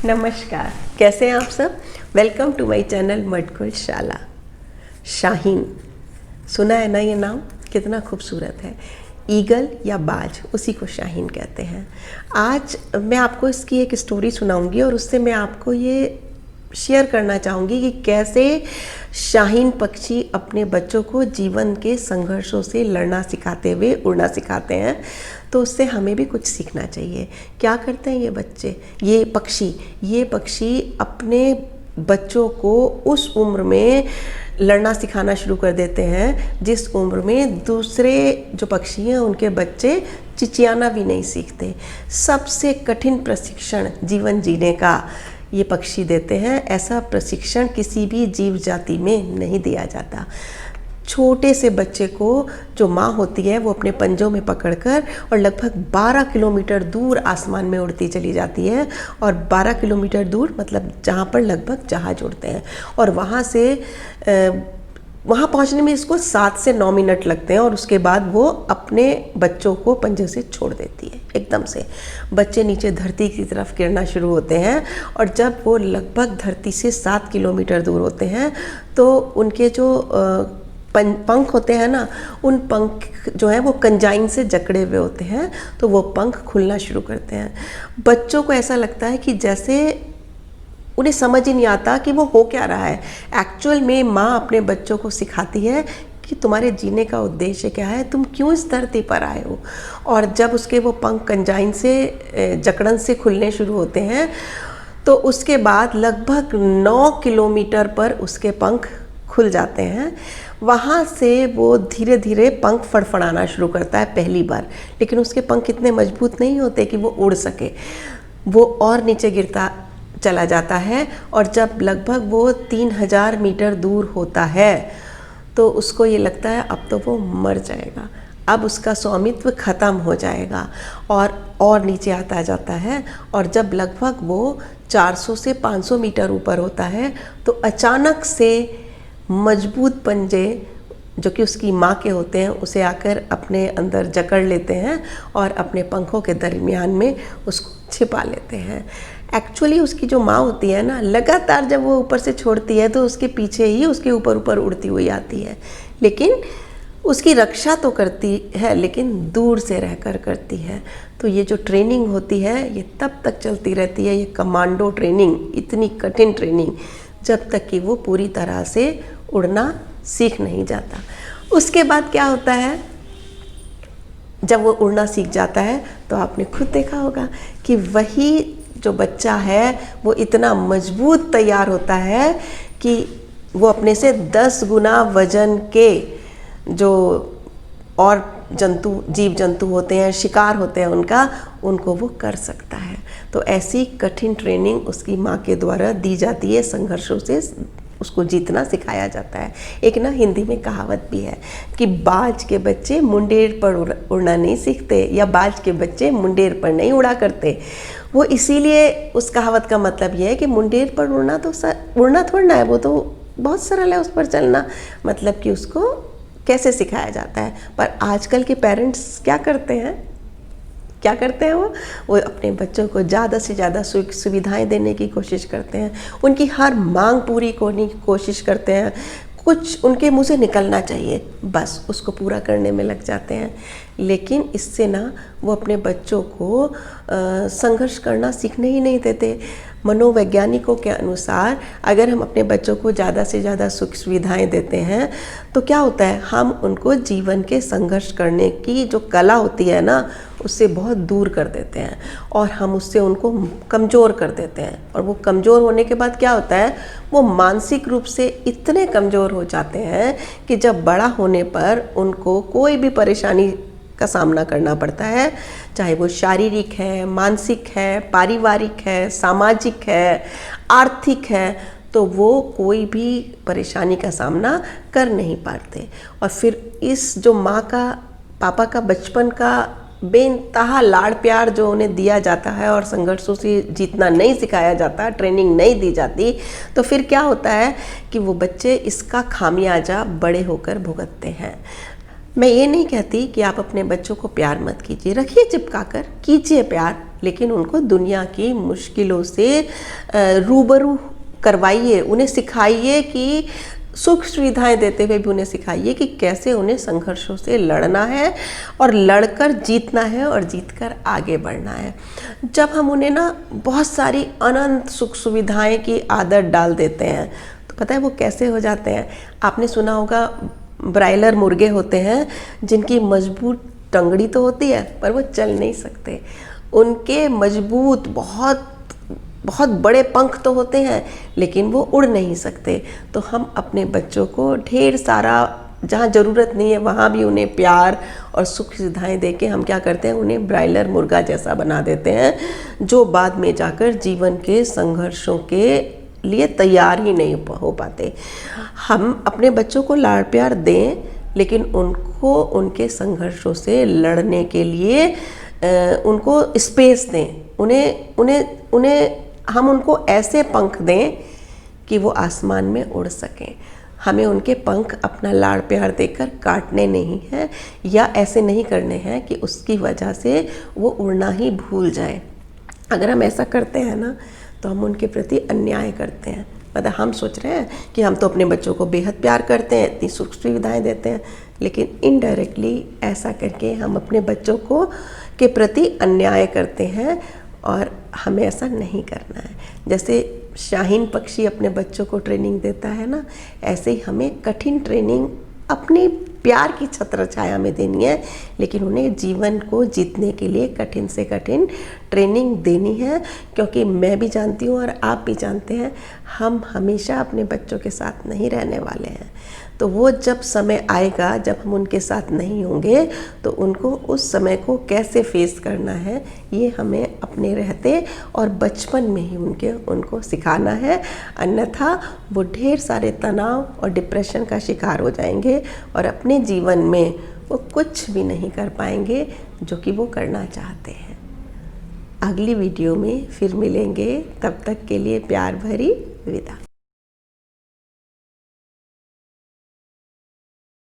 नमस्कार, कैसे हैं आप सब। वेलकम टू माय चैनल मटकुल शाला। शाहीन, सुना है ना ये नाम, कितना खूबसूरत है। ईगल या बाज, उसी को शाहीन कहते हैं। आज मैं आपको इसकी एक स्टोरी सुनाऊंगी और उससे मैं आपको ये शेयर करना चाहूँगी कि कैसे शाहीन पक्षी अपने बच्चों को जीवन के संघर्षों से लड़ना सिखाते हुए उड़ना सिखाते हैं। तो उससे हमें भी कुछ सीखना चाहिए। क्या करते हैं ये पक्षी अपने बच्चों को उस उम्र में लड़ना सिखाना शुरू कर देते हैं जिस उम्र में दूसरे जो पक्षी हैं उनके बच्चे चिचियाना भी नहीं सीखते। सबसे कठिन प्रशिक्षण जीवन जीने का ये पक्षी देते हैं। ऐसा प्रशिक्षण किसी भी जीव जाति में नहीं दिया जाता। छोटे से बच्चे को जो माँ होती है वो अपने पंजों में पकड़कर और लगभग 12 किलोमीटर दूर आसमान में उड़ती चली जाती है। और 12 किलोमीटर दूर मतलब जहाँ पर लगभग जहाज उड़ते हैं, और वहाँ पहुँचने में इसको 7 से 9 मिनट लगते हैं। और उसके बाद वो अपने बच्चों को पंजे से छोड़ देती है। एकदम से बच्चे नीचे धरती की तरफ गिरना शुरू होते हैं। और जब वो लगभग धरती से 7 किलोमीटर दूर होते हैं तो उनके जो पंख होते हैं ना, उन पंख जो है वो कंजाइन से जकड़े हुए होते हैं, तो वो पंख खुलना शुरू करते हैं। बच्चों को ऐसा लगता है कि जैसे उन्हें समझ ही नहीं आता कि वो हो क्या रहा है। एक्चुअल में माँ अपने बच्चों को सिखाती है कि तुम्हारे जीने का उद्देश्य क्या है, तुम क्यों इस धरती पर आए हो। और जब उसके वो पंख कंजाइन से जकड़न से खुलने शुरू होते हैं तो उसके बाद लगभग 9 किलोमीटर पर उसके पंख खुल जाते हैं। वहाँ से वो धीरे धीरे पंख फड़फड़ाना शुरू करता है पहली बार, लेकिन उसके पंख इतने मजबूत नहीं होते कि वो उड़ सके। वो और नीचे गिरता चला जाता है और जब लगभग वो 3000 मीटर दूर होता है तो उसको ये लगता है अब तो वो मर जाएगा, अब उसका स्वामित्व खत्म हो जाएगा। और नीचे आता जाता है। और जब लगभग वो 400 से 500 मीटर ऊपर होता है तो अचानक से मजबूत पंजे जो कि उसकी माँ के होते हैं उसे आकर अपने अंदर जकड़ लेते हैं और अपने पंखों के दरमियान में उसको छिपा लेते हैं। एक्चुअली उसकी जो माँ होती है ना, लगातार जब वो ऊपर से छोड़ती है तो उसके पीछे ही उसके ऊपर ऊपर उड़ती हुई आती है, लेकिन उसकी रक्षा तो करती है लेकिन दूर से रहकर करती है। तो ये जो ट्रेनिंग होती है ये तब तक चलती रहती है, ये कमांडो ट्रेनिंग, इतनी कठिन ट्रेनिंग, जब तक कि वो पूरी तरह से उड़ना सीख नहीं जाता। उसके बाद क्या होता है, जब वो उड़ना सीख जाता है तो आपने खुद देखा होगा कि वही जो बच्चा है वो इतना मजबूत तैयार होता है कि वो अपने से 10 गुना वजन के जो और जीव जंतु होते हैं, शिकार होते हैं उनको वो कर सकता है। तो ऐसी कठिन ट्रेनिंग उसकी माँ के द्वारा दी जाती है, संघर्षों से उसको जीतना सिखाया जाता है। एक ना हिंदी में कहावत भी है कि बाज के बच्चे मुंडेर पर उड़ना नहीं सीखते, या बाज के बच्चे मुंडेर पर नहीं उड़ा करते। वो इसीलिए उस कहावत का मतलब ये है कि मुंडेर पर उड़ना तो उड़ना थोड़ा है, वो तो बहुत सरल है उस पर चलना, मतलब कि उसको कैसे सिखाया जाता है। पर आजकल के पेरेंट्स क्या करते हैं वो अपने बच्चों को ज़्यादा से ज़्यादा सुविधाएं देने की कोशिश करते हैं, उनकी हर मांग पूरी करने की कोशिश करते हैं। कुछ उनके मुंह से निकलना चाहिए, बस उसको पूरा करने में लग जाते हैं। लेकिन इससे ना वो अपने बच्चों को संघर्ष करना सीखने ही नहीं देते। मनोवैज्ञानिकों के अनुसार अगर हम अपने बच्चों को ज़्यादा से ज़्यादा सुख सुविधाएं देते हैं तो क्या होता है, हम उनको जीवन के संघर्ष करने की जो कला होती है ना उससे बहुत दूर कर देते हैं और हम उससे उनको कमज़ोर कर देते हैं। और वो कमज़ोर होने के बाद क्या होता है, वो मानसिक रूप से इतने कमज़ोर हो जाते हैं कि जब बड़ा होने पर उनको कोई भी परेशानी का सामना करना पड़ता है, चाहे वो शारीरिक है, मानसिक है, पारिवारिक है, सामाजिक है, आर्थिक है, तो वो कोई भी परेशानी का सामना कर नहीं पाते। और फिर इस जो माँ का पापा का बचपन का बेइंतहा लाड़ प्यार जो उन्हें दिया जाता है और संघर्षों से जीतना नहीं सिखाया जाता, ट्रेनिंग नहीं दी जाती, तो फिर क्या होता है कि वो बच्चे इसका खामियाजा बड़े होकर भुगतते हैं। मैं ये नहीं कहती कि आप अपने बच्चों को प्यार मत कीजिए, रखिए चिपका कर, कीजिए प्यार, लेकिन उनको दुनिया की मुश्किलों से रूबरू करवाइए, उन्हें सिखाइए कि सुख सुविधाएं देते हुए भी उन्हें सिखाइए कि कैसे उन्हें संघर्षों से लड़ना है और लड़कर जीतना है और जीतकर आगे बढ़ना है। जब हम उन्हें ना बहुत सारी अनंत सुख सुविधाएं की आदत डाल देते हैं तो पता है वो कैसे हो जाते हैं। आपने सुना होगा ब्रायलर मुर्गे होते हैं जिनकी मजबूत टंगड़ी तो होती है पर वो चल नहीं सकते, उनके मजबूत बहुत बहुत बड़े पंख तो होते हैं लेकिन वो उड़ नहीं सकते। तो हम अपने बच्चों को ढेर सारा जहाँ ज़रूरत नहीं है वहाँ भी उन्हें प्यार और सुख सुविधाएं दे के हम क्या करते हैं, उन्हें ब्रायलर मुर्गा जैसा बना देते हैं जो बाद में जाकर जीवन के संघर्षों के लिए तैयार ही नहीं हो पाते। हम अपने बच्चों को लाड़ प्यार दें लेकिन उनको उनके संघर्षों से लड़ने के लिए उनको स्पेस दें, उन्हें हम उनको ऐसे पंख दें कि वो आसमान में उड़ सकें। हमें उनके पंख अपना लाड़ प्यार देकर काटने नहीं हैं या ऐसे नहीं करने हैं कि उसकी वजह से वो उड़ना ही भूल जाए। अगर हम ऐसा करते हैं ना तो हम उनके प्रति अन्याय करते हैं। मतलब हम सोच रहे हैं कि हम तो अपने बच्चों को बेहद प्यार करते हैं, इतनी सुख सुविधाएं देते हैं, लेकिन इनडायरेक्टली ऐसा करके हम अपने बच्चों को के प्रति अन्याय करते हैं और हमें ऐसा नहीं करना है। जैसे शाहीन पक्षी अपने बच्चों को ट्रेनिंग देता है ना, ऐसे ही हमें कठिन ट्रेनिंग अपनी प्यार की छत्र छाया में देनी है, लेकिन उन्हें जीवन को जीतने के लिए कठिन से कठिन ट्रेनिंग देनी है। क्योंकि मैं भी जानती हूँ और आप भी जानते हैं हम हमेशा अपने बच्चों के साथ नहीं रहने वाले हैं। तो वो जब समय आएगा जब हम उनके साथ नहीं होंगे तो उनको उस समय को कैसे फेस करना है ये हमें अपने रहते और बचपन में ही उनको सिखाना है। अन्यथा वो ढेर सारे तनाव और डिप्रेशन का शिकार हो जाएंगे और अपने जीवन में वो कुछ भी नहीं कर पाएंगे जो कि वो करना चाहते हैं। अगली वीडियो में फिर मिलेंगे, तब तक के लिए प्यार भरी विदा।